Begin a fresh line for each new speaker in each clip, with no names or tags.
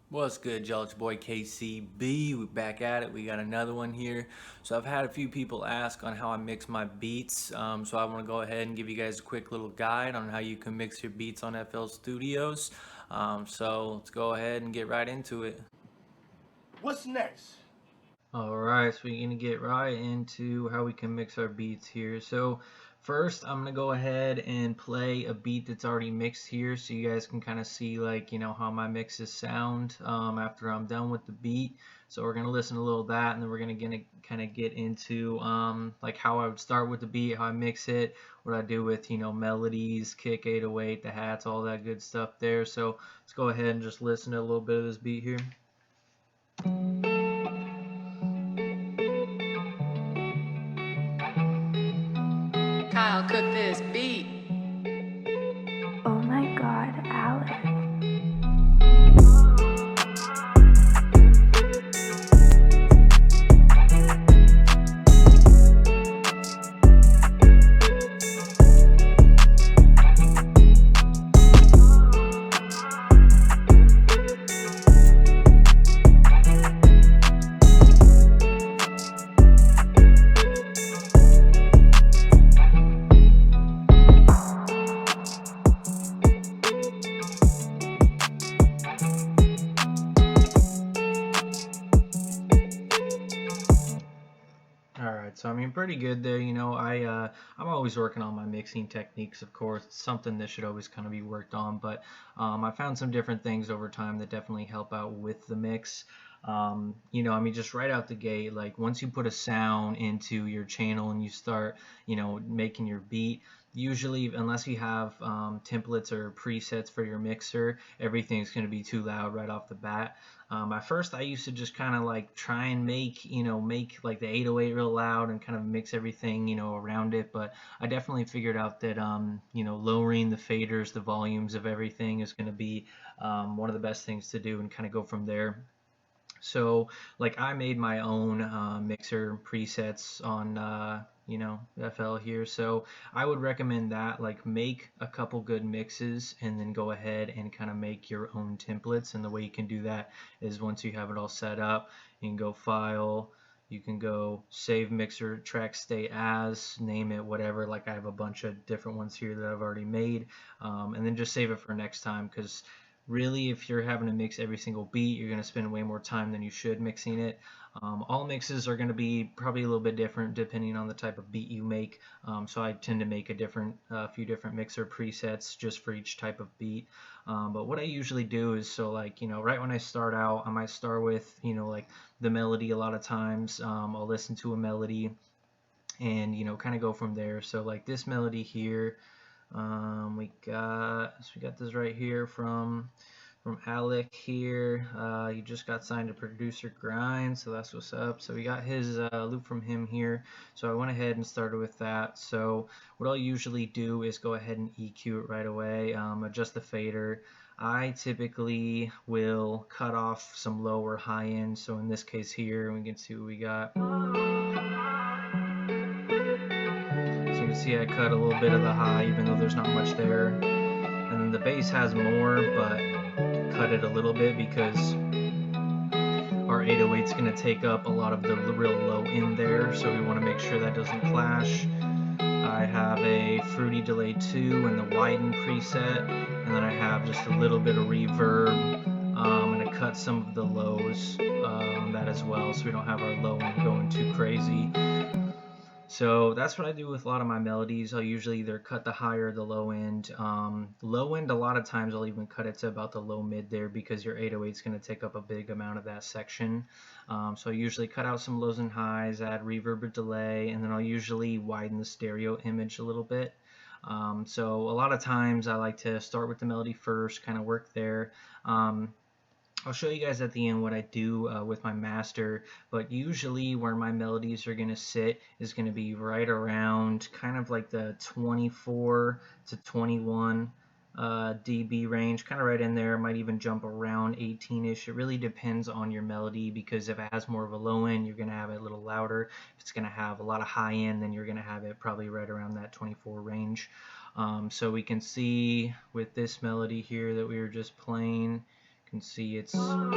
What's good, y'all? It's your boy KCB. We're back at it. We got another one here. So I've had a few people ask on how I mix my beats. So I want to go ahead and give you guys a quick little guide on how you can mix your beats on FL Studios. So let's go ahead and get right into it.
What's next?
Alright, so we're going to get right into how we can mix our beats here. So first I'm going to go ahead and play a beat that's already mixed here so you guys can kind of see how my mixes sound after I'm done with the beat. So we're going to listen to a little of that, and then we're going to kind of get into like how I would start with the beat, how I mix it, what I do with, melodies, kick, 808, the hats, all that good stuff there. So let's go ahead and just listen to a little bit of this beat here.
Kyle, cook this beat.
Oh my God, Alex.
Alright, so I mean, pretty good there. I'm always working on my mixing techniques, of course. It's something that should always kind of be worked on, but I found some different things over time that definitely help out with the mix. I mean, just right out the gate, like once you put a sound into your channel and you start, making your beat, usually, unless you have templates or presets for your mixer, everything's going to be too loud right off the bat. At first, I used to just kind of like try and make like the 808 real loud and kind of mix everything, around it. But I definitely figured out that, lowering the faders, the volumes of everything is going to be one of the best things to do, and kind of go from there. So, like, I made my own mixer presets on, FL here. So I would recommend that. Like, make a couple good mixes and then go ahead and kind of make your own templates. And the way you can do that is once you have it all set up, you can go File. You can go Save Mixer Track State As, name it, whatever. Like, I have a bunch of different ones here that I've already made. And then just save it for next time, because really, if you're having to mix every single beat, you're going to spend way more time than you should mixing it. All mixes are going to be probably a little bit different depending on the type of beat you make. So I tend to make a few different mixer presets just for each type of beat. But what I usually do is, so like, right when I start out, I might start with, like the melody a lot of times. I'll listen to a melody and, kind of go from there. So like this melody here, we got this right here from Alec here. He just got signed to Producer Grind, so that's what's up. So we got his loop from him here. So I went ahead and started with that. So what I'll usually do is go ahead and EQ it right away, adjust the fader. I typically will cut off some low or high end. So in this case here, we can see what we got. So you can see I cut a little bit of the high, even though there's not much there. And then the bass has more, but cut it a little bit because our 808 is going to take up a lot of the real low end there, so we want to make sure that doesn't clash. I have a Fruity Delay 2 and the Widen preset, and then I have just a little bit of reverb. I'm going to cut some of the lows on that as well, so we don't have our low end going too crazy. So that's what I do with a lot of my melodies. I'll usually either cut the high or the low end. Low end, a lot of times I'll even cut it to about the low mid there, because your 808 is going to take up a big amount of that section. So I usually cut out some lows and highs, add reverb or delay, and then I'll usually widen the stereo image a little bit. So a lot of times I like to start with the melody first, kind of work there. I'll show you guys at the end what I do with my master, but usually where my melodies are going to sit is going to be right around kind of like the 24 to 21 dB range, kind of right in there. It might even jump around 18-ish. It really depends on your melody, because if it has more of a low end, you're going to have it a little louder. If it's going to have a lot of high end, then you're going to have it probably right around that 24 range. So we can see with this melody here that we were just playing, You can see it's kind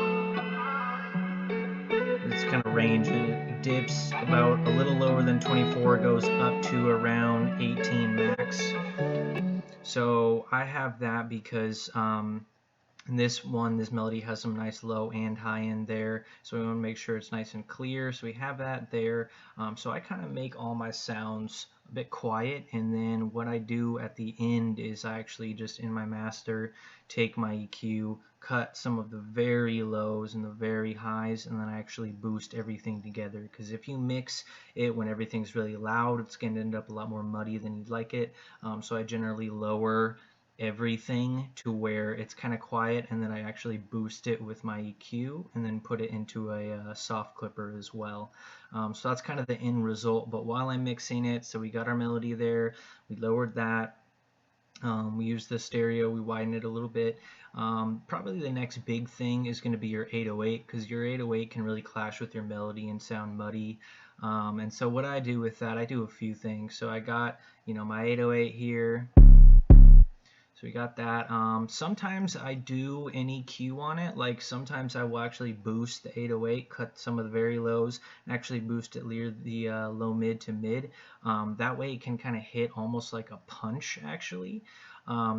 of range, and it dips about a little lower than 24, goes up to around 18 max. So I have that because this melody has some nice low and high end there, so we want to make sure it's nice and clear. So we have that there. So I kind of make all my sounds a bit quiet, and then what I do at the end is I actually just in my master take my EQ, cut some of the very lows and the very highs, and then I actually boost everything together, because if you mix it when everything's really loud, it's going to end up a lot more muddy than you'd like it. So I generally lower everything to where it's kind of quiet, and then I actually boost it with my EQ and then put it into a soft clipper as well. So that's kind of the end result. But while I'm mixing it, so we got our melody there, we lowered that, we used the stereo, we widened it a little bit. Probably the next big thing is going to be your 808, because your 808 can really clash with your melody and sound muddy. And so what I do with that, I do a few things. So I got, my 808 here. So we got that. Sometimes I do an EQ on it. Like sometimes I will actually boost the 808, cut some of the very lows, and actually boost it near the low mid to mid. That way it can kind of hit almost like a punch actually.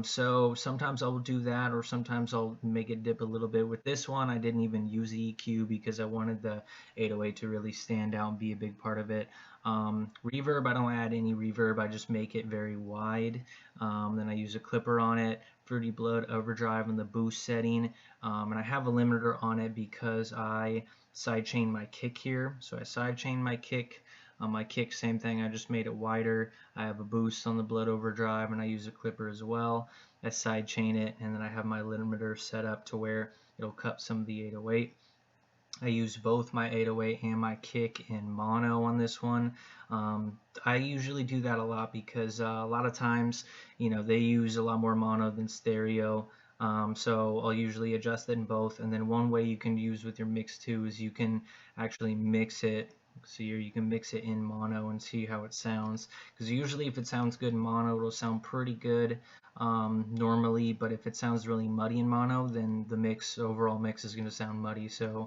So sometimes I'll do that, or sometimes I'll make it dip a little bit. With this one, I didn't even use the EQ because I wanted the 808 to really stand out and be a big part of it. Reverb, I don't add any reverb, I just make it very wide. Then I use a clipper on it, Fruity Blood overdrive in the boost setting, and I have a limiter on it because I sidechain my kick here. So I sidechain my kick. My kick, same thing, I just made it wider. I have a boost on the Blood overdrive, and I use a clipper as well. I sidechain it, and then I have my limiter set up to where it'll cut some of the 808. I use both my 808 and my kick in mono on this one. I usually do that a lot because a lot of times, they use a lot more mono than stereo. So I'll usually adjust it in both. And then one way you can use with your mix too is you can actually mix it. So here you can mix it in mono and see how it sounds. Because usually if it sounds good in mono, it'll sound pretty good normally. But if it sounds really muddy in mono, then the overall mix is going to sound muddy. So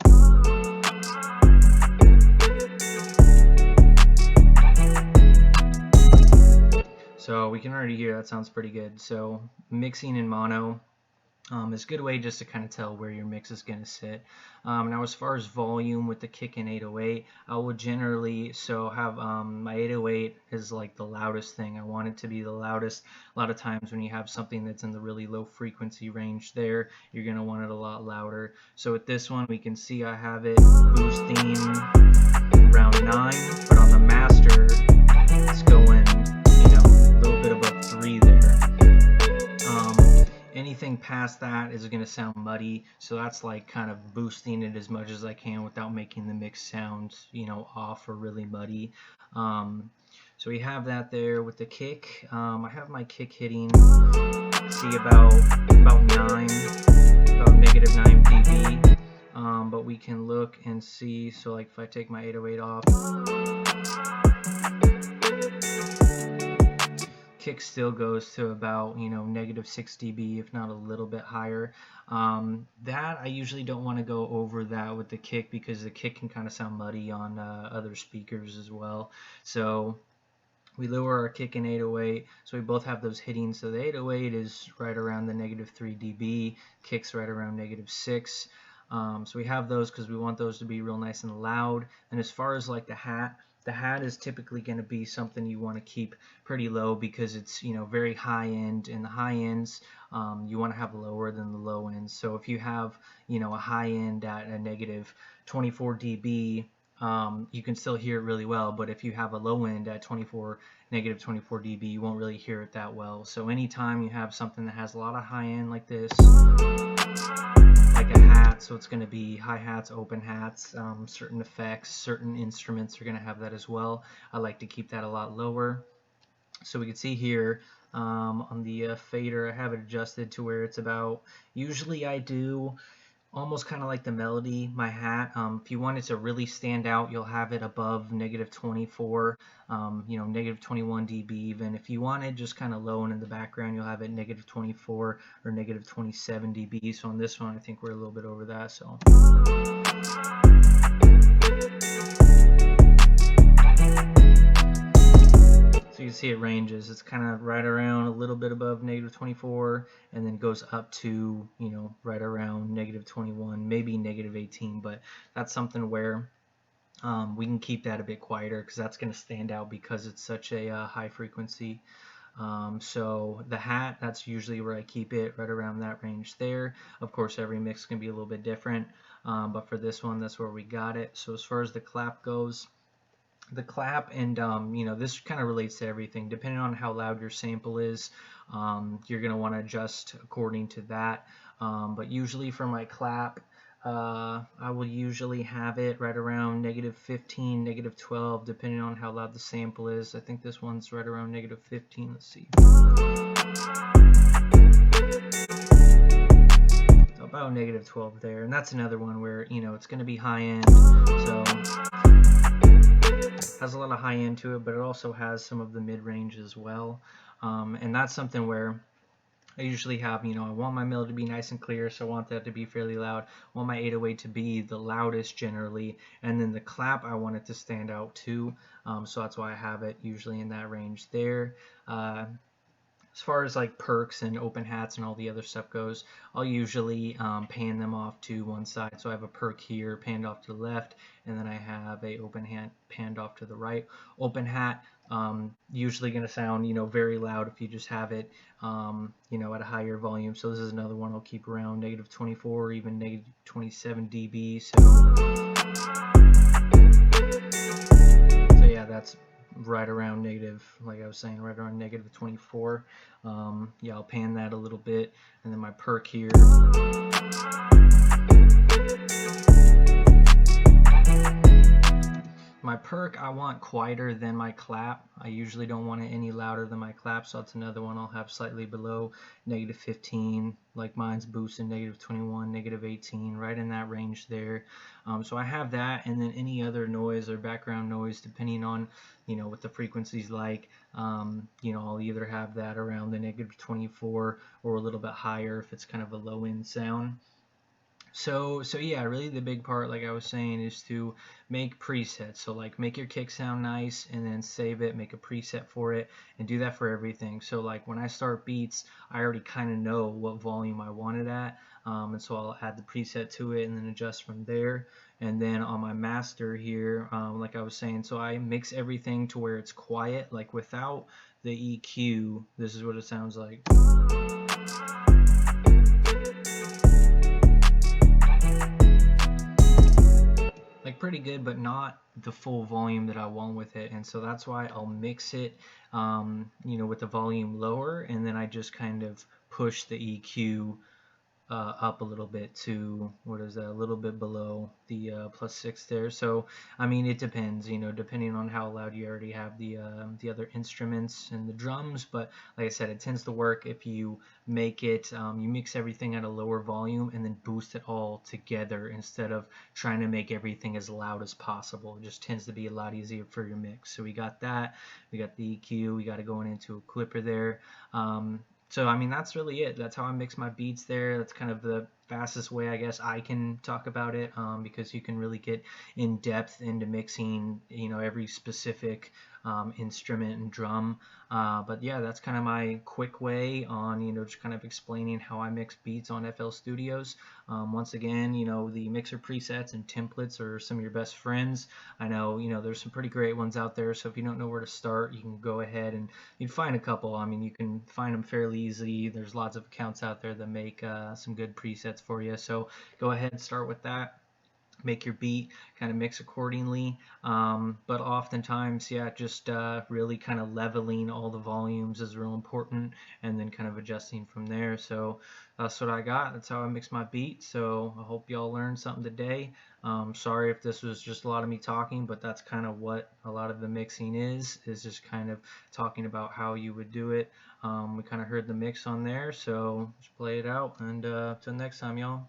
we can already hear that sounds pretty good. So mixing in mono is a good way just to kind of tell where your mix is going to sit. Now as far as volume with the kick and 808, I will generally have my 808 is like the loudest thing. I want it to be the loudest. A lot of times when you have something that's in the really low frequency range there, you're going to want it a lot louder. So with this one, we can see I have it boosting around 9, but on the master it's going a little bit above 3 there. Anything past that is going to sound muddy, so that's like kind of boosting it as much as I can without making the mix sound off or really muddy. So we have that there with the kick. I have my kick hitting, see about 9, about negative 9 dB. But we can look and see, so like if I take my 808 off, kick still goes to about negative 6 dB, if not a little bit higher. That I usually don't want to go over that with the kick because the kick can kind of sound muddy on other speakers as well. So we lower our kick in 808, so we both have those hitting. So the 808 is right around the negative 3 dB, kick's right around negative 6. So we have those because we want those to be real nice and loud. And as far as like the hat is typically going to be something you want to keep pretty low because it's very high end, and the high ends you want to have lower than the low ends. So if you have a high end at a negative 24 dB, you can still hear it really well, but if you have a low end at negative 24 dB, you won't really hear it that well. So anytime you have something that has a lot of high end like this, like a hat, so it's going to be hi-hats, open hats, certain effects, certain instruments are going to have that as well. I like to keep that a lot lower. So we can see here on the fader, I have it adjusted to where it's about, usually I do almost kind of like the melody, my hat. If you want it to really stand out, you'll have it above -24, -21 dB even. If you want it just kind of low and in the background, you'll have it -24 or -27 dB. So on this one, I think we're a little bit over that. So. So you can see it ranges. It's kind of right around a little bit above -24, and then goes up to, right around -21, maybe -18. But that's something where we can keep that a bit quieter because that's going to stand out because it's such a high frequency. So the hat, that's usually where I keep it, right around that range there. Of course, every mix can be a little bit different, but for this one, that's where we got it. So as far as the clap goes, the clap, and this kind of relates to everything. Depending on how loud your sample is, you're going to want to adjust according to that. But usually for my clap, I will usually have it right around -15, -12, depending on how loud the sample is. I think this one's right around -15. Let's see. So about -12 there. And that's another one where, it's going to be high end. So has a lot of high end to it, but it also has some of the mid-range as well. And that's something where I usually have, I want my melody to be nice and clear, so I want that to be fairly loud. I want my 808 to be the loudest generally, and then the clap, I want it to stand out too. So that's why I have it usually in that range there. As far as like perks and open hats and all the other stuff goes, I'll usually pan them off to one side. So I have a perk here panned off to the left, and then I have a open hat panned off to the right. Open hat, usually going to sound, very loud if you just have it, at a higher volume. So this is another one I'll keep around -24 or even -27 dB. So yeah, that's right around like I was saying, right around -24. Yeah, I'll pan that a little bit, and then my perk here. My perk, I want quieter than my clap. I usually don't want it any louder than my clap, so that's another one I'll have slightly below -15, like mine's boosted -21, -18, right in that range there. So I have that, and then any other noise or background noise, depending on, what the frequency's like, I'll either have that around the -24 or a little bit higher if it's kind of a low end sound. So yeah, really the big part, like I was saying, is to make presets. So like make your kick sound nice and then save it, make a preset for it, and do that for everything. So like when I start beats, I already kind of know what volume I want it at, and so I'll add the preset to it and then adjust from there. And then on my master here, like I was saying, so I mix everything to where it's quiet, like without the EQ, this is what it sounds like. Like pretty good, but not the full volume that I want with it. And so that's why I'll mix it, with the volume lower, and then I just kind of push the EQ up a little bit to, what is that, a little bit below the +6 there. So I mean, it depends, depending on how loud you already have the other instruments and the drums. But like I said, it tends to work if you make it, you mix everything at a lower volume and then boost it all together instead of trying to make everything as loud as possible. It just tends to be a lot easier for your mix. So we got that, we got the EQ, we got it going into a clipper there. So I mean, that's really it. That's how I mix my beats there. That's kind of the fastest way, I guess, I can talk about it, because you can really get in depth into mixing, every specific instrument and drum. But yeah, that's kind of my quick way on, just kind of explaining how I mix beats on FL Studios. Once again, the mixer presets and templates are some of your best friends. I know, there's some pretty great ones out there. So if you don't know where to start, you can go ahead and you'd find a couple. I mean, you can find them fairly easy. There's lots of accounts out there that make some good presets for you. So go ahead and start with that. Make your beat, kind of mix accordingly, but oftentimes, yeah, just really kind of leveling all the volumes is real important, and then kind of adjusting from there. So that's what I got. That's how I mix my beat. So I hope y'all learned something today. Sorry if this was just a lot of me talking, but that's kind of what a lot of the mixing is just kind of talking about how you would do it. We kind of heard the mix on there, so just play it out, and till next time, y'all.